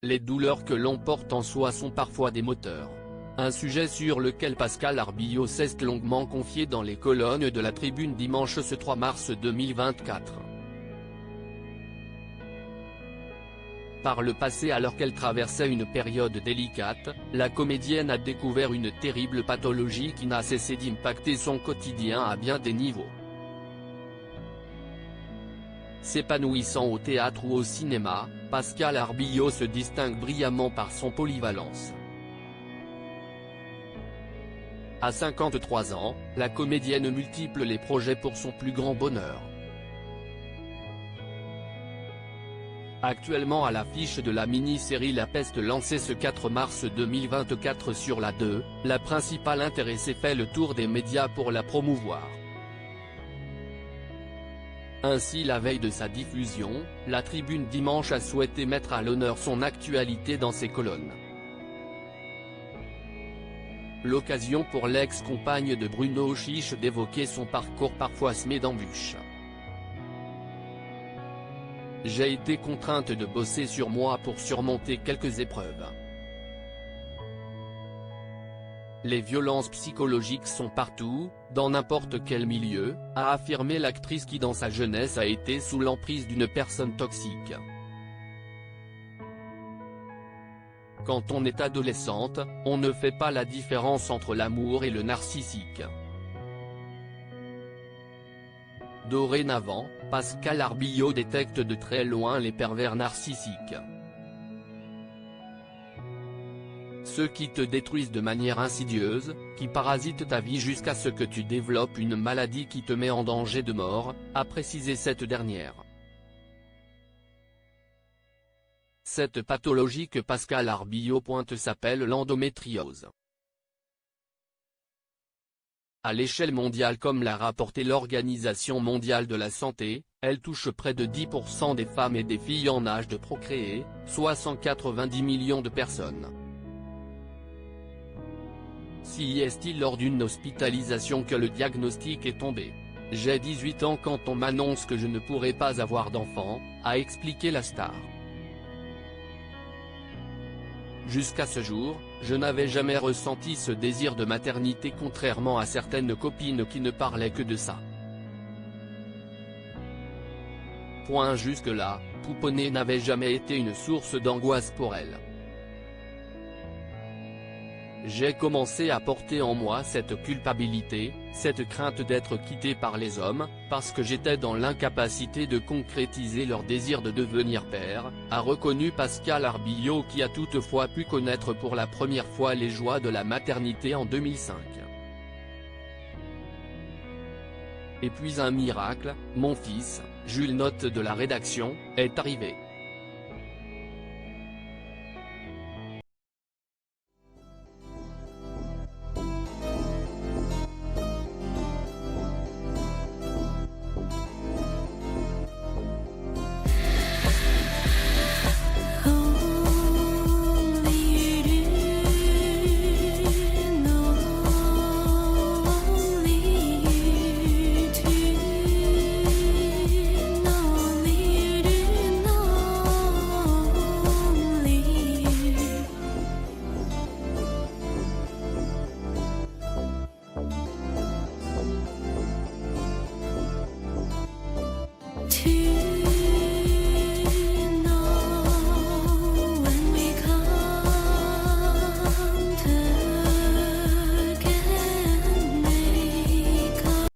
les douleurs que l'on porte en soi sont parfois des moteurs. Un sujet sur lequel Pascal Arbillot s'est longuement confié dans les colonnes de la Tribune dimanche ce 3 mars 2024. Par le passé, alors qu'elle traversait une période délicate, la comédienne a découvert une terrible pathologie qui n'a cessé d'impacter son quotidien à bien des niveaux. S'épanouissant au théâtre ou au cinéma, Pascal Arbillot se distingue brillamment par son polyvalence. À 53 ans, la comédienne multiplie les projets pour son plus grand bonheur. Actuellement à l'affiche de la mini-série La Peste lancée ce 4 mars 2024 sur la 2, la principale intéressée fait le tour des médias pour la promouvoir. Ainsi, la veille de sa diffusion, la Tribune dimanche a souhaité mettre à l'honneur son actualité dans ses colonnes. L'occasion pour l'ex-compagne de Bruno Chiche d'évoquer son parcours parfois semé d'embûches. J'ai été contrainte de bosser sur moi pour surmonter quelques épreuves. Les violences psychologiques sont partout, dans n'importe quel milieu, a affirmé l'actrice qui dans sa jeunesse a été sous l'emprise d'une personne toxique. Quand on est adolescente, on ne fait pas la différence entre l'amour et le narcissique. Dorénavant, Pascal Arbillot détecte de très loin les pervers narcissiques. Ceux qui te détruisent de manière insidieuse, qui parasitent ta vie jusqu'à ce que tu développes une maladie qui te met en danger de mort, a précisé cette dernière. Cette pathologie que Pascal Arbillot pointe s'appelle l'endométriose. À l'échelle mondiale, comme l'a rapporté l'Organisation mondiale de la santé, elle touche près de 10% des femmes et des filles en âge de procréer, soit 190 millions de personnes. Si est-il lors d'une hospitalisation que le diagnostic est tombé. J'ai 18 ans quand on m'annonce que je ne pourrai pas avoir d'enfant, a expliqué la star. Jusqu'à ce jour, je n'avais jamais ressenti ce désir de maternité contrairement à certaines copines qui ne parlaient que de ça. Jusque-là, pouponner n'avait jamais été une source d'angoisse pour elle. J'ai commencé à porter en moi cette culpabilité, cette crainte d'être quitté par les hommes, parce que j'étais dans l'incapacité de concrétiser leur désir de devenir père, a reconnu Pascal Arbillot qui a toutefois pu connaître pour la première fois les joies de la maternité en 2005. Et puis un miracle, mon fils, Jules Note de la rédaction, est arrivé. To